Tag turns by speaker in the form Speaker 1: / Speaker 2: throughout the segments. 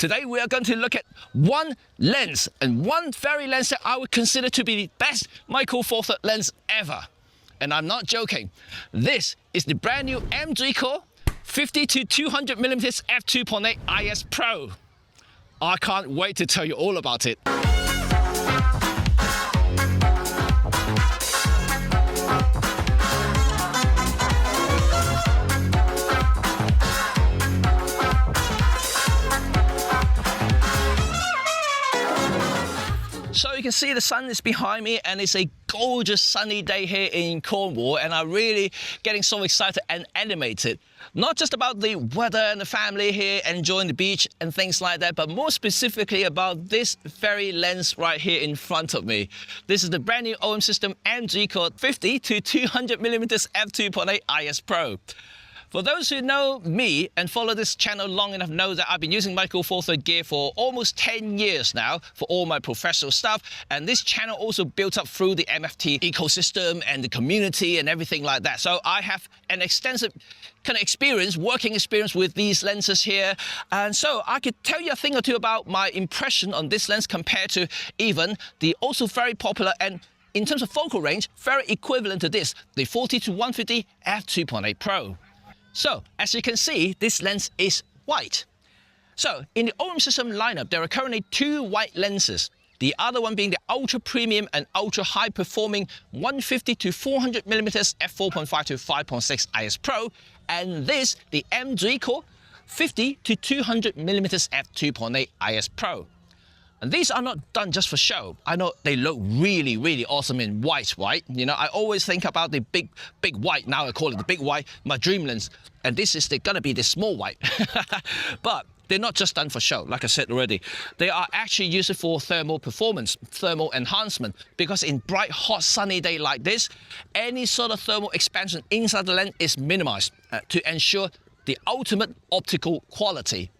Speaker 1: Today we are going to look at one lens, and one very lens that I would consider to be the best Micro Four Thirds lens ever. And I'm not joking. This is the brand new MG 50-200mm f2.8 IS Pro. I can't wait to tell you all about it. So you can see the sun is behind me, and it's a gorgeous sunny day here in Cornwall, and I'm really getting so excited and animated. Not just about the weather and the family here, enjoying the beach and things like that, but more specifically about this very lens right here in front of me. This is the brand new OM System MG 50-200mm f2.8 IS Pro. For those who know me and follow this channel long enough know that I've been using Micro Four Thirds gear for almost 10 years now for all my professional stuff, and this channel also built up through the MFT ecosystem and the community and everything like that. So I have an extensive kind of working experience with these lenses here, and so I could tell you a thing or two about my impression on this lens compared to even the also very popular and in terms of focal range, very equivalent to this, the 40-150 f2.8 Pro. So, as you can see, this lens is white. So, in the OM System lineup, there are currently two white lenses. The other one being the ultra premium and ultra high performing 150-400mm f4.5 to 5.6 IS Pro, and this, the MG 50-200mm f2.8 IS Pro. And these are not done just for show. I know they look really, really awesome in white. You know, I always think about the big white. Now I call it the big white, my dream lens. And this is gonna be the small white. But they're not just done for show, like I said already. They are actually used for thermal performance, thermal enhancement. Because in bright, hot, sunny day like this, any sort of thermal expansion inside the lens is minimized to ensure the ultimate optical quality.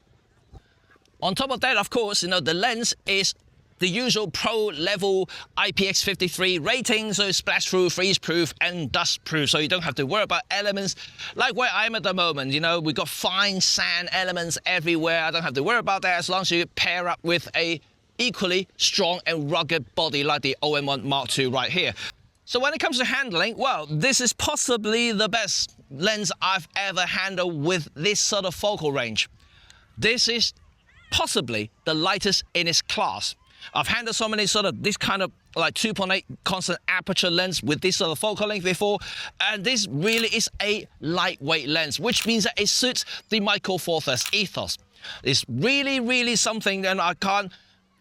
Speaker 1: On top of that, of course, you know, the lens is the usual pro level IPX53 rating, so splash proof, freeze proof and dust proof, so you don't have to worry about elements like where I am at the moment. You know, we've got fine sand elements everywhere. I don't have to worry about that as long as you pair up with a equally strong and rugged body like the OM1 Mark II right here. So when it comes to handling, well, this is possibly the best lens I've ever handled with this sort of focal range. This is possibly the lightest in its class. I've handled so many sort of this kind of like 2.8 constant aperture lens with this sort of focal length before, and this really is a lightweight lens, which means that it suits the Micro Four Thirds ethos. It's really, really something, and I can't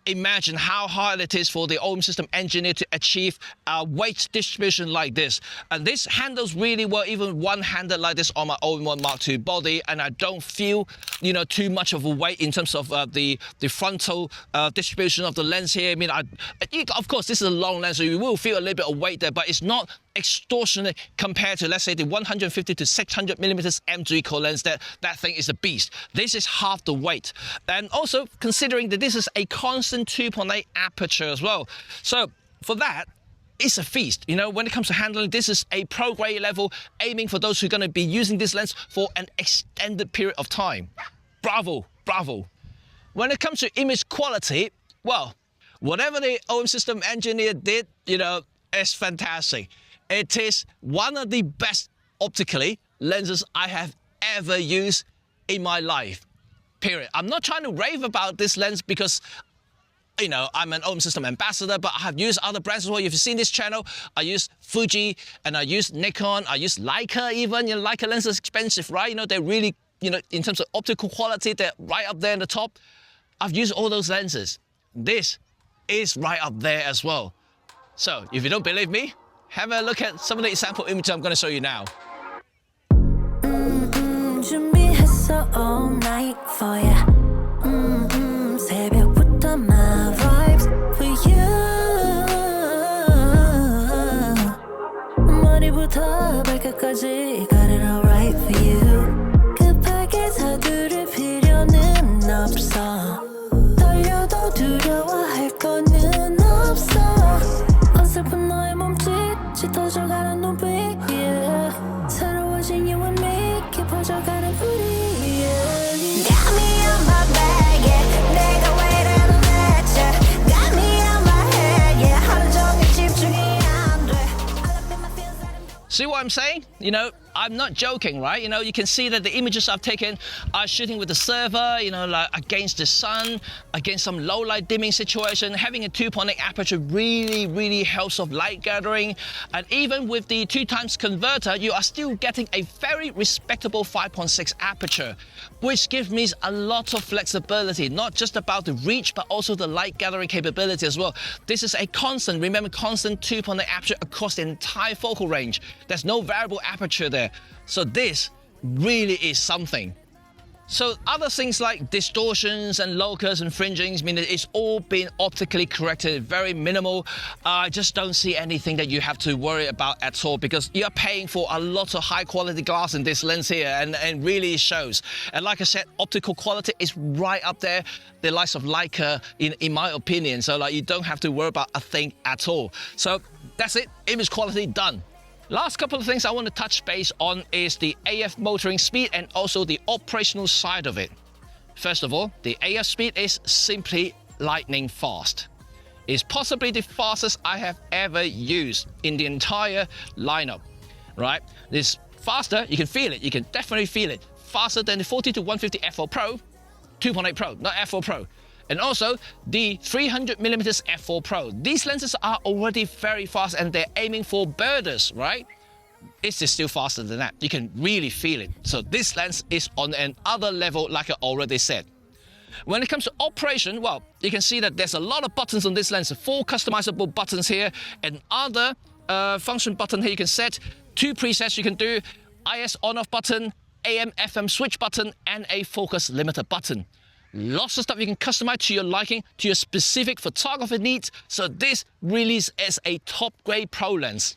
Speaker 1: imagine how hard it is for the OM System engineer to achieve a weight distribution like this. And this handles really well, even one-handed like this on my OM1 Mark II body, and I don't feel, you know, too much of a weight in terms of the frontal distribution of the lens here. I mean, of course, this is a long lens, so you will feel a little bit of weight there, but it's not extortionate compared to, let's say, the 150-600mm MG lens. That thing is a beast. This is half the weight. And also, considering that this is a constant 2.8 aperture as well. So, for that, it's a feast. You know, when it comes to handling, this is a pro grade level, aiming for those who are going to be using this lens for an extended period of time. Bravo, bravo. When it comes to image quality, well, whatever the OM System engineer did, you know, is fantastic. It is one of the best optically lenses I have ever used in my life, period. I'm not trying to rave about this lens because, you know, I'm an OM System ambassador, but I have used other brands as well. If you've seen this channel, I use Fuji and I use Nikon, I use Leica even. You know, Leica lens is expensive, right? You know, they're really, you know, in terms of optical quality, they're right up there in the top. I've used all those lenses. This is right up there as well. So, if you don't believe me, have a look at some of the sample images I'm going to show you now.
Speaker 2: 준비했어 all night for ya. 새벽부터 my vibes for you. 머리부터 발끝까지 got it all right for you. 급하게 서두를 필요는 없어. 떨려도 두려워할 거는 없어. 어설픈 너의 몸짓 짙어져가는 눈빛, yeah. 새로워진 you and me 깊어져가는 우리, yeah. Got me on my bag, yeah.
Speaker 1: I'm saying? You know, I'm not joking, right? You know, you can see that the images I've taken are shooting with the server, you know, like against the sun, against some low light dimming situation. Having a 2.8 aperture really helps with light gathering. And even with the 2x converter, you are still getting a very respectable 5.6 aperture, which gives me a lot of flexibility, not just about the reach, but also the light gathering capability as well. This is a constant, remember, constant 2.8 aperture across the entire focal range. There's no variable aperture there. So this really is something. So other things like distortions and locus and fringings, I mean, it's all been optically corrected, very minimal. I just don't see anything that you have to worry about at all, because you're paying for a lot of high quality glass in this lens here, and really shows. And like I said, optical quality is right up there, the likes of Leica in my opinion. So like, you don't have to worry about a thing at all. So that's it, image quality done. Last couple of things I want to touch base on is the AF motoring speed and also the operational side of it. First of all, the AF speed is simply lightning fast. It's possibly the fastest I have ever used in the entire lineup, right? It's faster, you can feel it, you can definitely feel it. Faster than the 50-150 f4 Pro, 2.8 Pro, not f4 Pro. And also the 300mm f4 Pro. These lenses are already very fast and they're aiming for birders, right? It's still faster than that. You can really feel it. So this lens is on another level, like I already said. When it comes to operation, well, you can see that there's a lot of buttons on this lens. 4 customizable buttons here, and other function button here you can set. 2 presets you can do, IS on-off button, AM FM switch button, and a focus limiter button. Lots of stuff you can customize to your liking, to your specific photography needs. So this really is a top grade pro lens.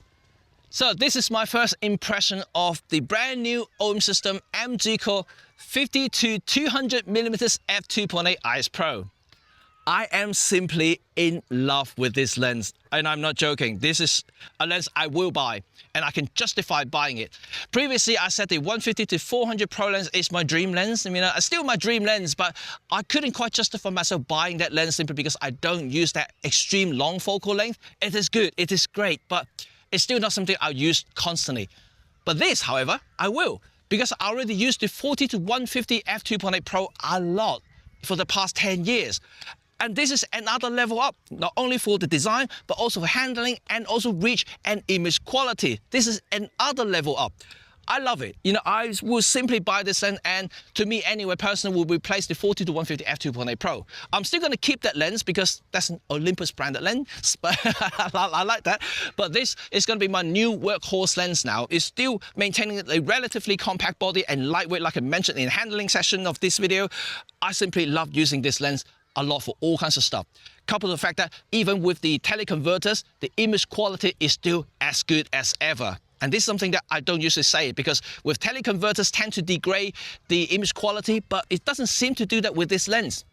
Speaker 1: So this is my first impression of the brand new OM System MG Core 50-200mm f2.8 IS Pro. I am simply in love with this lens, and I'm not joking. This is a lens I will buy, and I can justify buying it. Previously, I said the 150-400 Pro lens is my dream lens. I mean, it's still my dream lens, but I couldn't quite justify myself buying that lens simply because I don't use that extreme long focal length. It is good, it is great, but it's still not something I use constantly. But this, however, I will, because I already used the 40-150 f2.8 Pro a lot for the past 10 years. And this is another level up, not only for the design, but also for handling and also reach and image quality. This is another level up. I love it. You know, I will simply buy this lens, and to me anyway, personally, will replace the 40-150 f2.8 Pro. I'm still going to keep that lens because that's an Olympus branded lens, but I like that. But this is going to be my new workhorse lens now. It's still maintaining a relatively compact body and lightweight, like I mentioned in the handling session of this video. I simply love using this lens a lot for all kinds of stuff. Coupled with the fact that even with the teleconverters, the image quality is still as good as ever. And this is something that I don't usually say, because with teleconverters tend to degrade the image quality, but it doesn't seem to do that with this lens.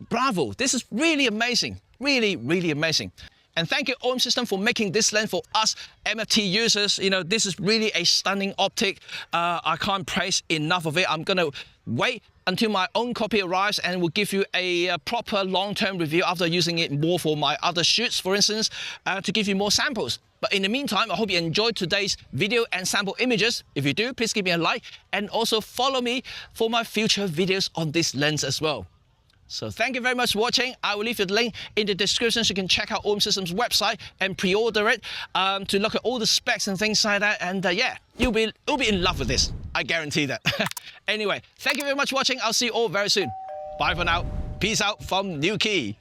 Speaker 1: Bravo, this is really amazing, really amazing. And thank you OM System for making this lens for us MFT users. You know, this is really a stunning optic. I can't praise enough of it. I'm gonna wait until my own copy arrives and will give you a proper long-term review after using it more for my other shoots, for instance, to give you more samples. But in the meantime, I hope you enjoyed today's video and sample images. If you do, please give me a like and also follow me for my future videos on this lens as well. So thank you very much for watching. I will leave you the link in the description so you can check out OM System's website and pre-order it to look at all the specs and things like that. And yeah, you'll be in love with this. I guarantee that. Anyway, thank you very much for watching. I'll see you all very soon. Bye for now. Peace out from New Key.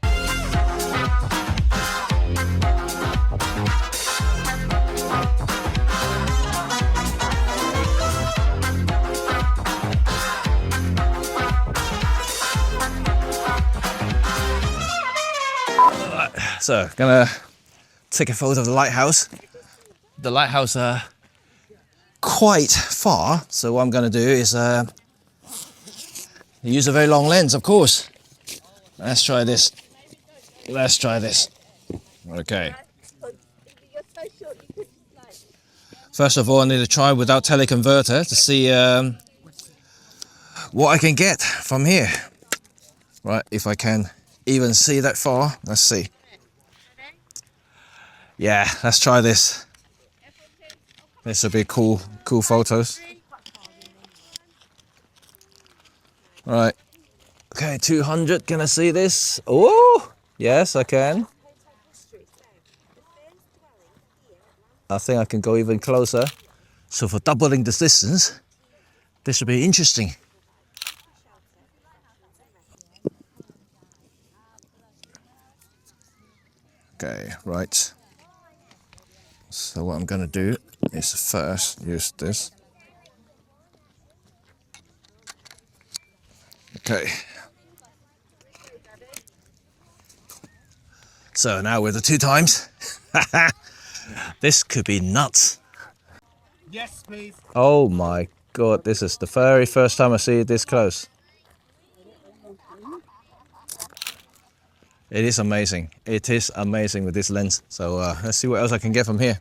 Speaker 1: So, gonna take a photo of the lighthouse. The lighthouse quite far, so what I'm gonna do is use a very long lens, of course. Let's try this. Let's try this. Okay. First of all, I need to try without teleconverter to see what I can get from here. Right, if I can even see that far. Let's see. Yeah, let's try this. This will be cool photos. Right. Okay, 200. Can I see this? Oh, yes, I can. I think I can go even closer. So for doubling the distance, this will be interesting. Okay, right. So what I'm gonna do is first use this. Okay. So now with the 2 times, this could be nuts.
Speaker 3: Yes, please.
Speaker 1: Oh my God, this is the very first time I see it this close. It is amazing. It is amazing with this lens. So let's see what else I can get from here.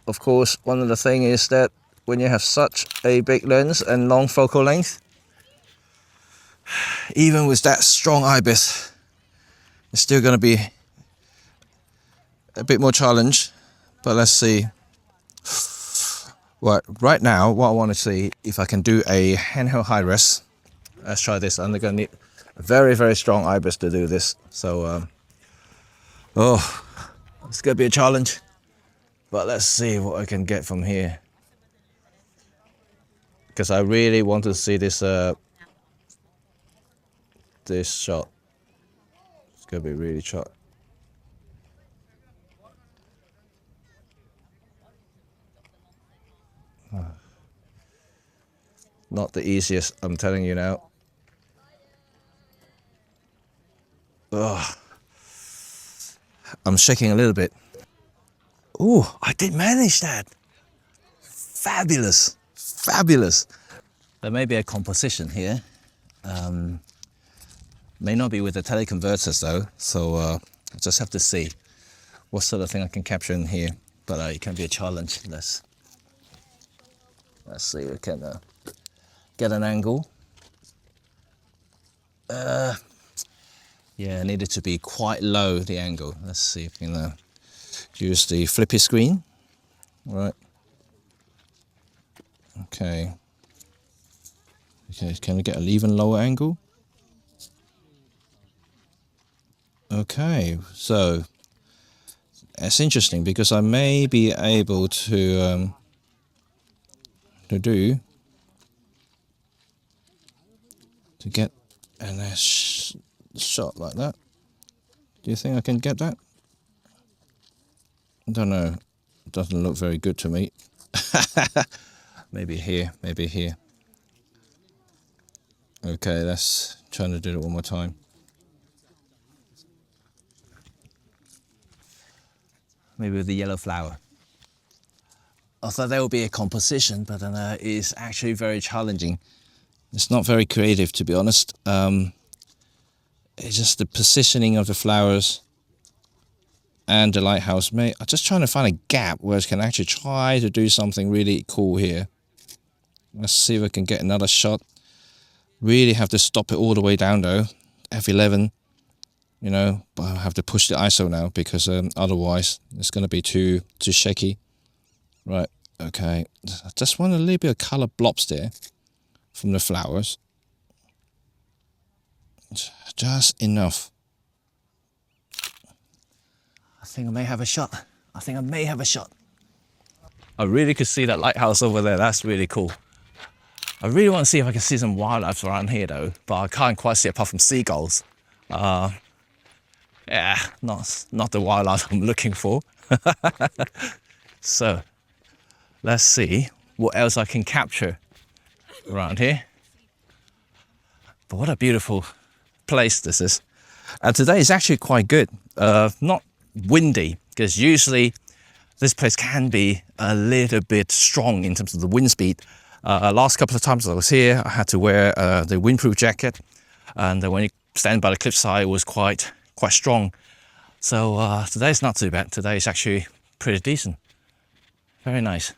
Speaker 1: Of course, one of the things is that when you have such a big lens and long focal length, even with that strong IBIS, it's still going to be a bit more challenge. But let's see. Right now, what I want to see if I can do a handheld high res. Let's try this. I'm going to need a very, very strong IBIS to do this. So, oh, it's going to be a challenge. But let's see what I can get from here. Because I really want to see this this shot. It's going to be really shot. Not the easiest, I'm telling you now. Ugh. I'm shaking a little bit. Oh, I did manage that. Fabulous, fabulous. There may be a composition here. May not be with the teleconverters though, so I just have to see what sort of thing I can capture in here. But it can be a challenge. Let's see if we can get an angle. Yeah, I need it to be quite low, the angle. Let's see if we can use the flippy screen. Right. Okay. Okay, can we get an even lower angle? Okay, so it's interesting because I may be able to get a shot like that. Do you think I can get that? I don't know. It doesn't look very good to me. Maybe here, maybe here. Okay, let's try to do it one more time. Maybe with the yellow flower. I thought there would be a composition, but it's actually very challenging. It's not very creative, to be honest. It's just the positioning of the flowers and the lighthouse. I'm just trying to find a gap where I can actually try to do something really cool here. Let's see if I can get another shot. Really have to stop it all the way down though. F11, you know, but I have to push the ISO now because otherwise it's going to be too shaky. Right, okay. I just want a little bit of color blobs there from the flowers. Just enough. I think I may have a shot. I think I may have a shot. I really could see that lighthouse over there. That's really cool. I really want to see if I can see some wildlife around here though, but I can't quite see apart from seagulls. Yeah, not the wildlife I'm looking for. So, let's see what else I can capture around here. But what a beautiful place this is. Today is actually quite good. Not windy, because usually this place can be a little bit strong in terms of the wind speed. Last couple of times I was here, I had to wear the windproof jacket, and when you stand by the cliffside, it was quite strong. So today's not too bad. Today is actually pretty decent. Very nice.